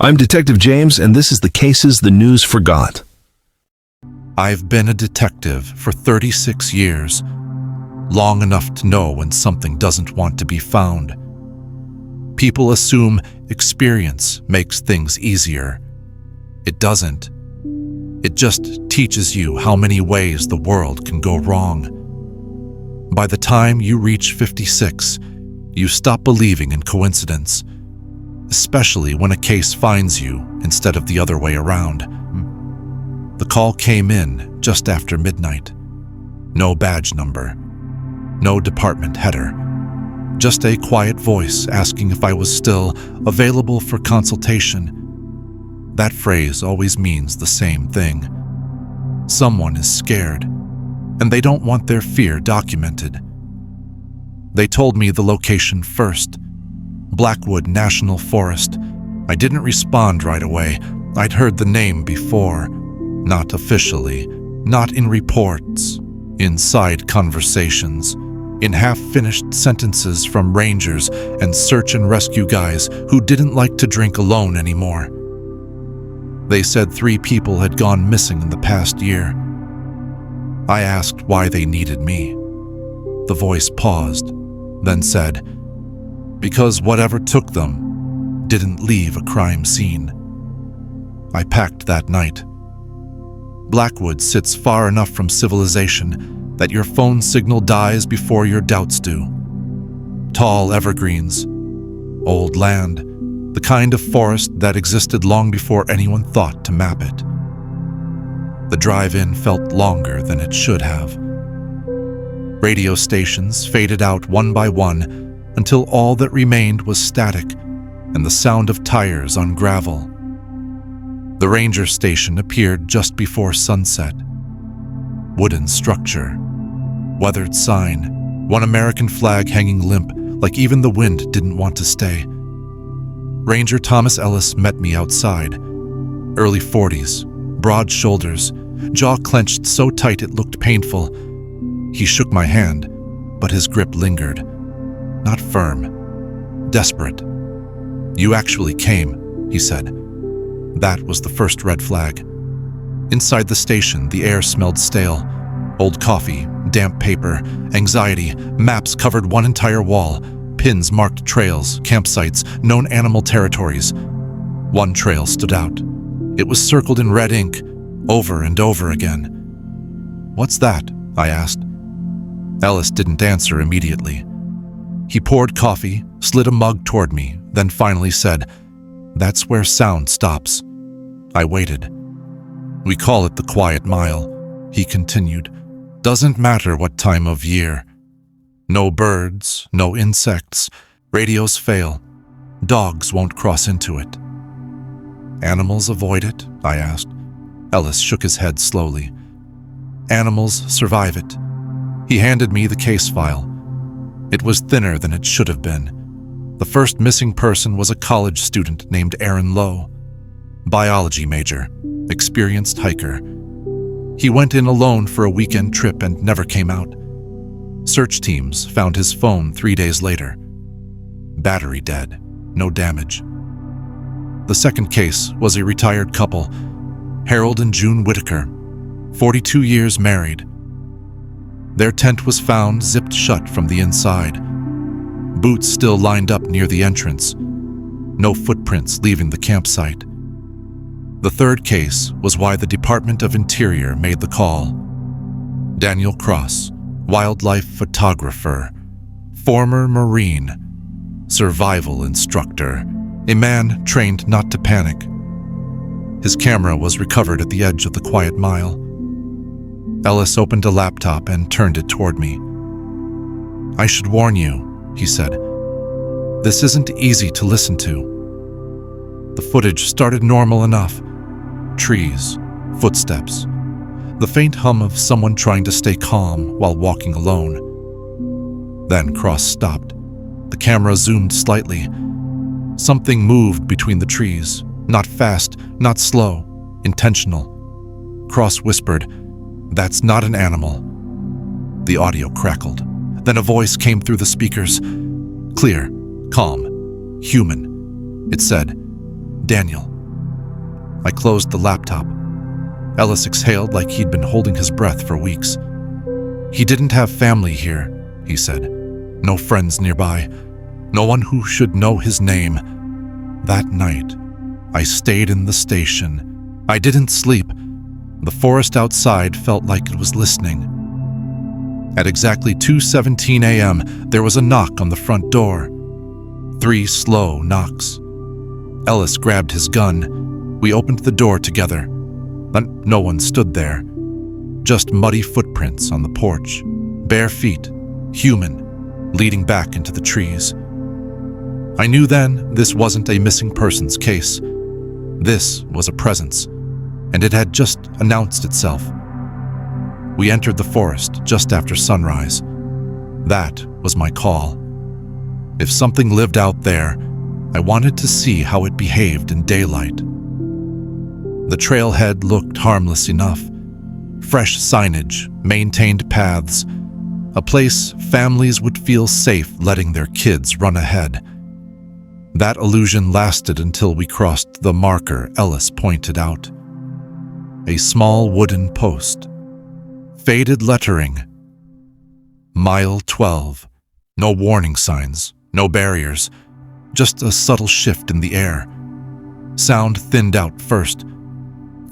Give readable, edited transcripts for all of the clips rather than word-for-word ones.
I'm Detective James, and this is the cases the news forgot. I've been a detective for 36 years, long enough to know when something doesn't want to be found. People assume experience makes things easier. It doesn't. It just teaches you how many ways the world can go wrong. By the time you reach 56, you stop believing in coincidence, especially when a case finds you instead of the other way around. The call came in just after midnight. No badge number, no department header, just a quiet voice asking if I was still available for consultation. That phrase always means the same thing. Someone is scared, and they don't want their fear documented. They told me the location first, Blackwood National Forest. I didn't respond right away. I'd heard the name before. Not officially, not in reports, in side conversations, in half-finished sentences from rangers and search and rescue guys who didn't like to drink alone anymore. They said 3 people had gone missing in the past year. I asked why they needed me. The voice paused, then said, "Because whatever took them didn't leave a crime scene." I packed that night. Blackwood sits far enough from civilization that your phone signal dies before your doubts do. Tall evergreens, old land, the kind of forest that existed long before anyone thought to map it. The drive-in felt longer than it should have. Radio stations faded out one by one until all that remained was static and the sound of tires on gravel. The ranger station appeared just before sunset. Wooden structure, weathered sign, one American flag hanging limp like even the wind didn't want to stay. Ranger Thomas Ellis met me outside. Early 40s, broad shoulders, jaw clenched so tight it looked painful. He shook my hand, but his grip lingered. Not firm, desperate. "You actually came," he said. That was the first red flag. Inside the station, the air smelled stale. Old coffee, damp paper, anxiety, maps covered one entire wall, pins marked trails, campsites, known animal territories. One trail stood out. It was circled in red ink, over and over again. "What's that?" I asked. Ellis didn't answer immediately. He poured coffee, slid a mug toward me, then finally said, "That's where sound stops." I waited. "We call it the quiet mile," he continued. "Doesn't matter what time of year. No birds, no insects. Radios fail. Dogs won't cross into it." "Animals avoid it?" I asked. Ellis shook his head slowly. "Animals survive it." He handed me the case file. It was thinner than it should have been. The first missing person was a college student named Aaron Lowe. Biology major, experienced hiker. He went in alone for a weekend trip and never came out. Search teams found his phone 3 days later. Battery dead, no damage. The second case was a retired couple, Harold and June Whitaker, 42 years married. Their tent was found zipped shut from the inside. Boots still lined up near the entrance. No footprints leaving the campsite. The third case was why the Department of Interior made the call. Daniel Cross, wildlife photographer, former Marine, survival instructor, a man trained not to panic. His camera was recovered at the edge of the quiet mile. Ellis opened a laptop and turned it toward me. "I should warn you," he said. "This isn't easy to listen to." The footage started normal enough. Trees, footsteps, the faint hum of someone trying to stay calm while walking alone. Then Cross stopped. The camera zoomed slightly. Something moved between the trees, not fast, not slow, intentional. Cross whispered, "That's not an animal." The audio crackled. Then a voice came through the speakers. Clear, calm, human. It said, "Daniel, I closed the laptop. Ellis exhaled like he'd been holding his breath for weeks. He didn't have family here, he said. No friends nearby. No one who should know his name. That night, I stayed in the station. I didn't sleep. The forest outside felt like it was listening. At exactly 2:17 a.m., there was a knock on the front door. 3 slow knocks. Ellis grabbed his gun. We opened the door together. But no one stood there. Just muddy footprints on the porch. Bare feet, human, leading back into the trees. I knew then this wasn't a missing persons case. This was a presence, and it had just announced itself. We entered the forest just after sunrise. That was my call. If something lived out there, I wanted to see how it behaved in daylight. The trailhead looked harmless enough. Fresh signage, maintained paths, a place families would feel safe letting their kids run ahead. That illusion lasted until we crossed the marker Ellis pointed out. A small wooden post. Faded lettering. Mile 12. No warning signs, no barriers, just a subtle shift in the air. Sound thinned out first.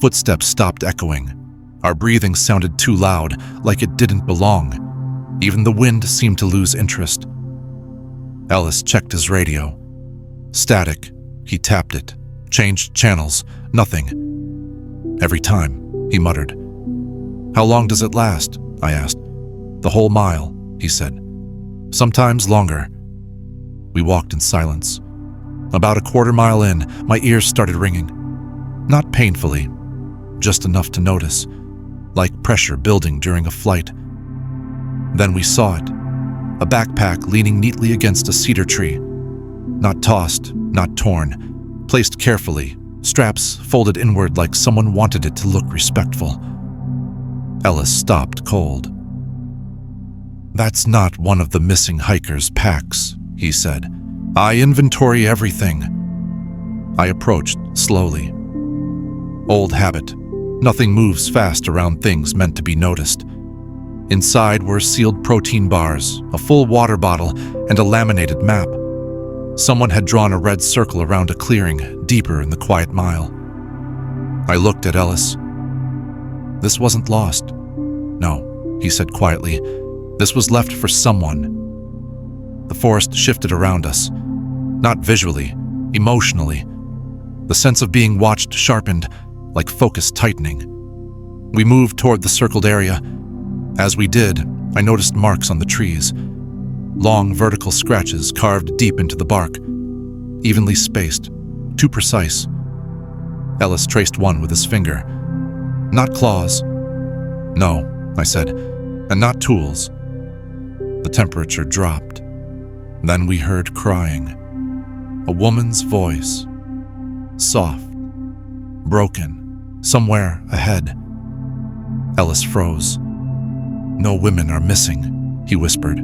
Footsteps stopped echoing. Our breathing sounded too loud, like it didn't belong. Even the wind seemed to lose interest. Ellis checked his radio. Static. He tapped it, changed channels, nothing. Every time, he muttered. How long does it last? I asked. The whole mile, he said. Sometimes longer. We walked in silence. About a quarter mile in, my ears started ringing. Not painfully, just enough to notice, like pressure building during a flight. Then we saw it, a backpack leaning neatly against a cedar tree. Not tossed, not torn, placed carefully, straps folded inward like someone wanted it to look respectful. Ellis stopped cold. That's not one of the missing hikers' packs, he said. I inventory everything. I approached slowly. Old habit. Nothing moves fast around things meant to be noticed. Inside were sealed protein bars, a full water bottle, and a laminated map. Someone had drawn a red circle around a clearing deeper in the quiet mile. I looked at Ellis. This wasn't lost. No, he said quietly. This was left for someone. The forest shifted around us. Not visually, emotionally. The sense of being watched sharpened, like focus tightening. We moved toward the circled area. As we did, I noticed marks on the trees. Long vertical scratches carved deep into the bark. Evenly spaced, too precise. Ellis traced one with his finger. Not claws. No, I said, and not tools. The temperature dropped. Then we heard crying. A woman's voice. Soft. Broken. Somewhere ahead. Ellis froze. No women are missing, he whispered.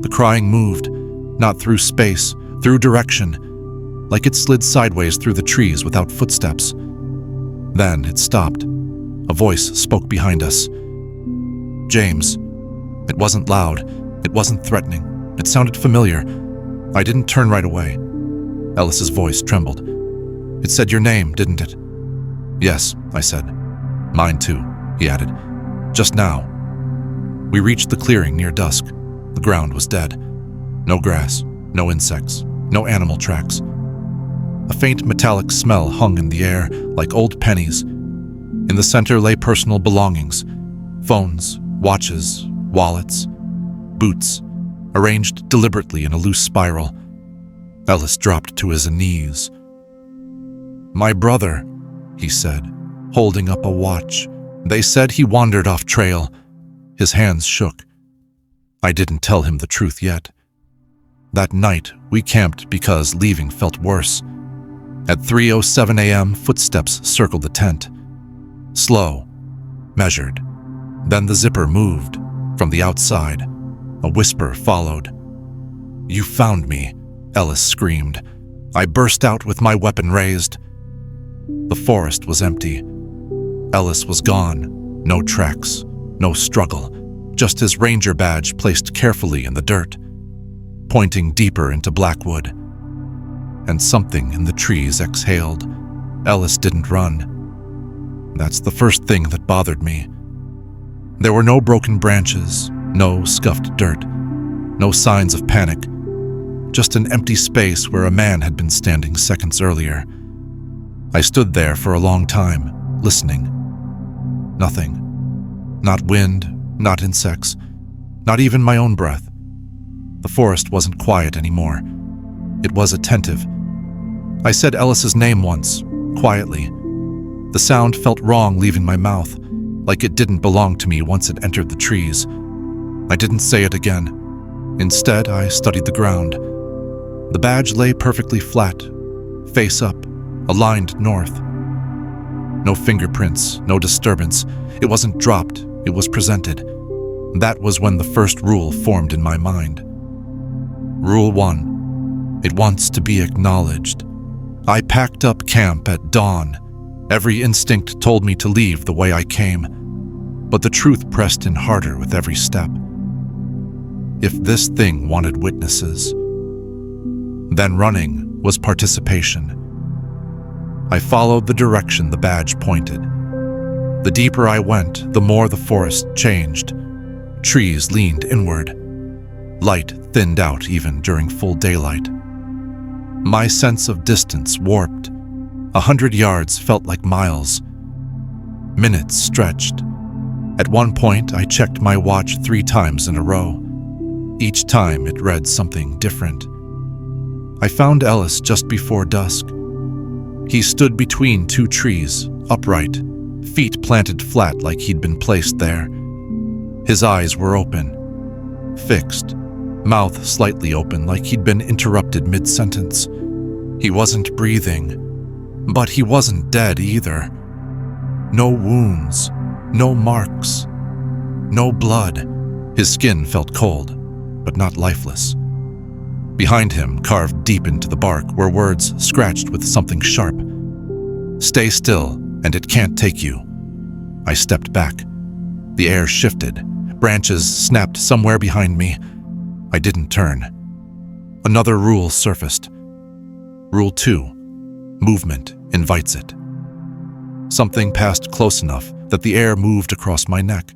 The crying moved, not through space, through direction, like it slid sideways through the trees without footsteps. Then it stopped. A voice spoke behind us. James. It wasn't loud. It wasn't threatening. It sounded familiar. I didn't turn right away. Ellis's voice trembled. It said your name, didn't it? Yes, I said. Mine too, he added. Just now. We reached the clearing near dusk. The ground was dead. No grass, no insects, no animal tracks. A faint metallic smell hung in the air like old pennies. In the center lay personal belongings. Phones, watches, wallets, boots, arranged deliberately in a loose spiral. Ellis dropped to his knees. My brother, he said, holding up a watch. They said he wandered off trail. His hands shook. I didn't tell him the truth yet. That night, we camped because leaving felt worse. At 3:07 a.m., footsteps circled the tent. Slow, measured. Then the zipper moved. From the outside, a whisper followed. You found me, Ellis screamed. I burst out with my weapon raised. The forest was empty. Ellis was gone. No tracks, no struggle, just his ranger badge placed carefully in the dirt, pointing deeper into Blackwood. And something in the trees exhaled. Ellis didn't run. That's the first thing that bothered me. There were no broken branches, no scuffed dirt, no signs of panic, just an empty space where a man had been standing seconds earlier. I stood there for a long time, listening. Nothing. Not wind, not insects, not even my own breath. The forest wasn't quiet anymore. It was attentive. I said Ellis's name once, quietly. The sound felt wrong leaving my mouth, like it didn't belong to me once it entered the trees. I didn't say it again. Instead, I studied the ground. The badge lay perfectly flat, face up, aligned north. No fingerprints, no disturbance. It wasn't dropped, it was presented. That was when the first rule formed in my mind. Rule 1. It wants to be acknowledged. I packed up camp at dawn. Every instinct told me to leave the way I came, but the truth pressed in harder with every step. If this thing wanted witnesses, then running was participation. I followed the direction the badge pointed. The deeper I went, the more the forest changed. Trees leaned inward. Light thinned out even during full daylight. My sense of distance warped. 100 yards felt like miles. Minutes stretched. At one point, I checked my watch 3 times in a row. Each time it read something different. I found Ellis just before dusk. He stood between 2 trees, upright, feet planted flat like he'd been placed there. His eyes were open, fixed, mouth slightly open like he'd been interrupted mid-sentence. He wasn't breathing, but he wasn't dead either. No wounds, no marks, no blood. His skin felt cold, but not lifeless. Behind him, carved deep into the bark, were words scratched with something sharp. "Stay still, and it can't take you." I stepped back. The air shifted. Branches snapped somewhere behind me. I didn't turn. Another rule surfaced. Rule 2. Movement invites it. Something passed close enough that the air moved across my neck.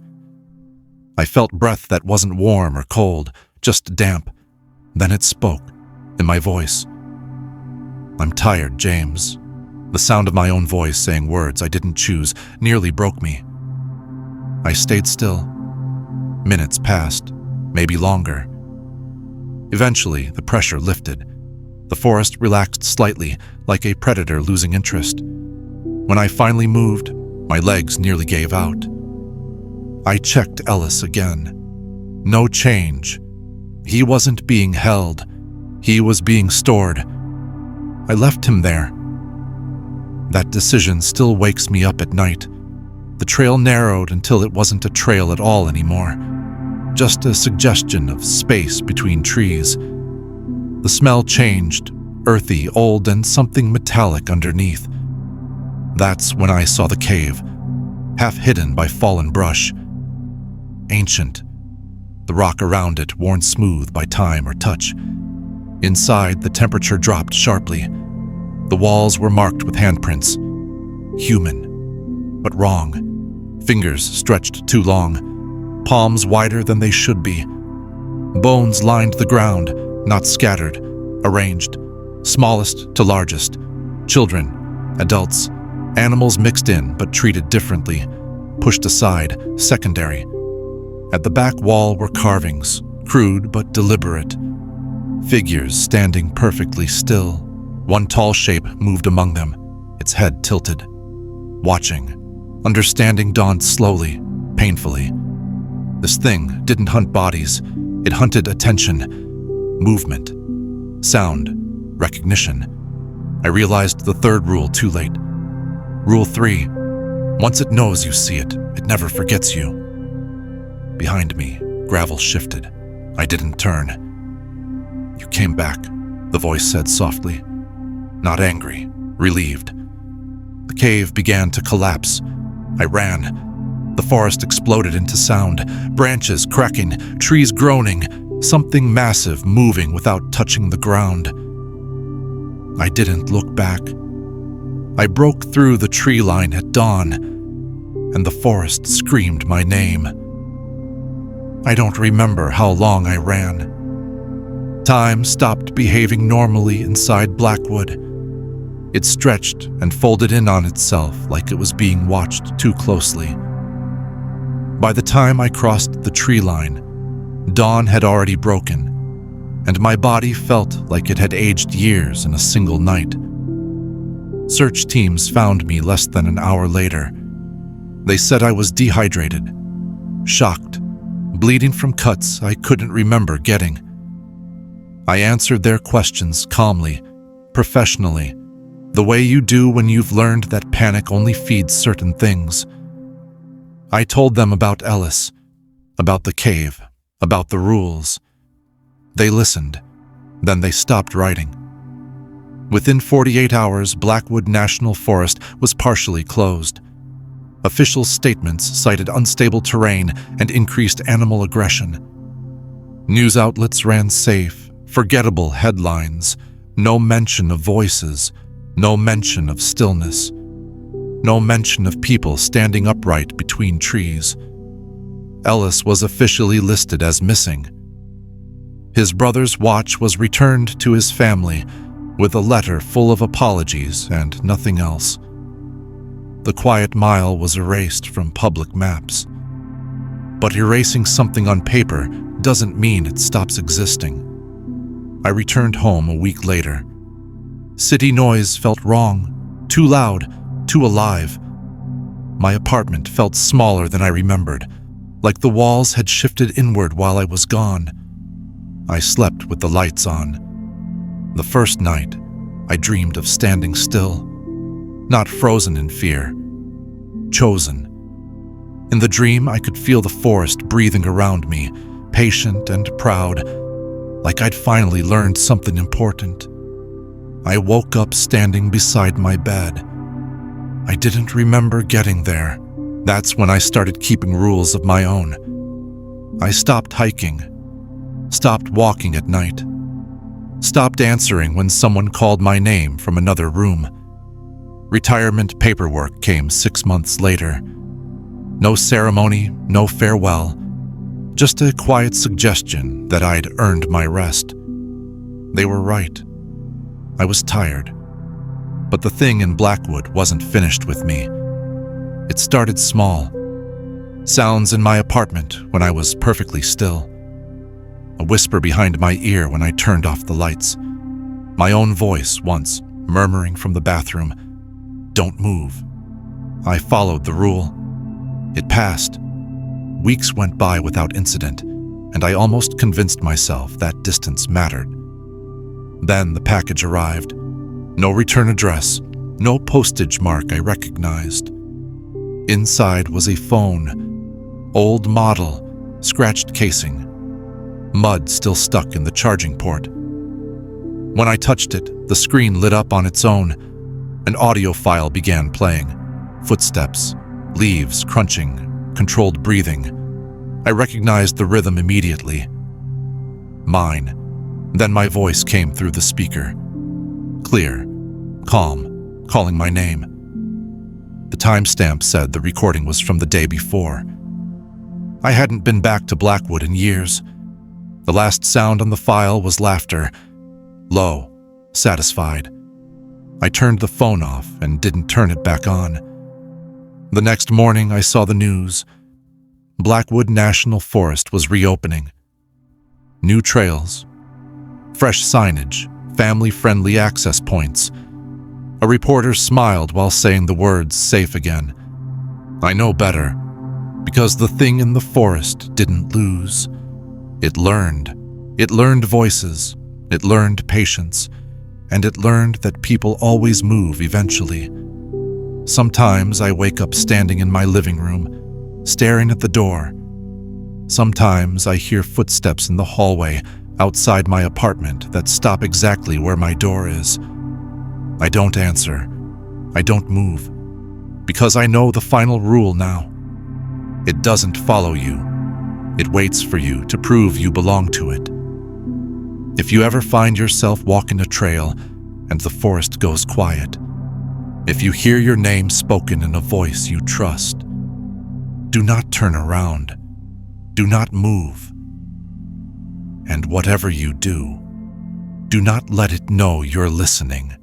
I felt breath that wasn't warm or cold, just damp. Then it spoke, in my voice. "I'm tired, James." The sound of my own voice saying words I didn't choose nearly broke me. I stayed still. Minutes passed, maybe longer. Eventually, the pressure lifted. The forest relaxed slightly, like a predator losing interest. When I finally moved, my legs nearly gave out. I checked Ellis again. No change. He wasn't being held. He was being stored. I left him there. That decision still wakes me up at night. The trail narrowed until it wasn't a trail at all anymore. Just a suggestion of space between trees. The smell changed, earthy, old, and something metallic underneath. That's when I saw the cave, half hidden by fallen brush. Ancient. The rock around it worn smooth by time or touch. Inside, the temperature dropped sharply. The walls were marked with handprints. Human, but wrong. Fingers stretched too long. Palms wider than they should be. Bones lined the ground, not scattered, arranged, smallest to largest. Children, adults, animals mixed in but treated differently, pushed aside, secondary. At the back wall were carvings, crude but deliberate. Figures standing perfectly still. One tall shape moved among them, its head tilted. Watching. Understanding dawned slowly, painfully. This thing didn't hunt bodies. It hunted attention, movement, sound, recognition. I realized the third rule too late. Rule 3. Once it knows you see it, it never forgets you. Behind me, gravel shifted. I didn't turn. "You came back," the voice said softly. Not angry, relieved. The cave began to collapse. I ran. The forest exploded into sound, branches cracking, trees groaning, something massive moving without touching the ground. I didn't look back. I broke through the tree line at dawn, and the forest screamed my name. I don't remember how long I ran. Time stopped behaving normally inside Blackwood. It stretched and folded in on itself like it was being watched too closely. By the time I crossed the tree line, dawn had already broken, and my body felt like it had aged years in a single night. Search teams found me less than an hour later. They said I was dehydrated, shocked, bleeding from cuts I couldn't remember getting. I answered their questions calmly, professionally, the way you do when you've learned that panic only feeds certain things. I told them about Ellis, about the cave, about the rules. They listened, then they stopped writing. Within 48 hours, Blackwood National Forest was partially closed. Official statements cited unstable terrain and increased animal aggression. News outlets ran safe, forgettable headlines, no mention of voices, no mention of stillness, no mention of people standing upright between trees. Ellis was officially listed as missing. His brother's watch was returned to his family with a letter full of apologies and nothing else. The quiet mile was erased from public maps. But erasing something on paper doesn't mean it stops existing. I returned home a week later. City noise felt wrong, too loud, too alive. My apartment felt smaller than I remembered, like the walls had shifted inward while I was gone. I slept with the lights on. The first night, I dreamed of standing still, not frozen in fear, chosen. In the dream, I could feel the forest breathing around me, patient and proud, like I'd finally learned something important. I woke up standing beside my bed. I didn't remember getting there. That's when I started keeping rules of my own. I stopped hiking, stopped walking at night, stopped answering when someone called my name from another room. Retirement paperwork came 6 months later. No ceremony, no farewell, just a quiet suggestion that I'd earned my rest. They were right. I was tired. But the thing in Blackwood wasn't finished with me. It started small. Sounds in my apartment when I was perfectly still. A whisper behind my ear when I turned off the lights. My own voice once murmuring from the bathroom, "Don't move." I followed the rule. It passed. Weeks went by without incident, and I almost convinced myself that distance mattered. Then the package arrived. No return address, no postage mark I recognized. Inside was a phone, old model, scratched casing, mud still stuck in the charging port. When I touched it, the screen lit up on its own. An audio file began playing. Footsteps, leaves crunching, controlled breathing. I recognized the rhythm immediately. Mine. Then my voice came through the speaker. Clear, calm, calling my name. The timestamp said the recording was from the day before. I hadn't been back to Blackwood in years. The last sound on the file was laughter, low, satisfied. I turned the phone off and didn't turn it back on. The next morning I saw the news. Blackwood National Forest was reopening. New trails, fresh signage, family-friendly access points. A reporter smiled while saying the words "safe" again. I know better, because the thing in the forest didn't lose. It learned. It learned voices. It learned patience. And it learned that people always move eventually. Sometimes I wake up standing in my living room, staring at the door. Sometimes I hear footsteps in the hallway outside my apartment that stop exactly where my door is. I don't answer. I don't move, because I know the final rule now. It doesn't follow you. It waits for you to prove you belong to it. If you ever find yourself walking a trail and the forest goes quiet, if you hear your name spoken in a voice you trust, do not turn around. Do not move. And whatever you do, do not let it know you're listening.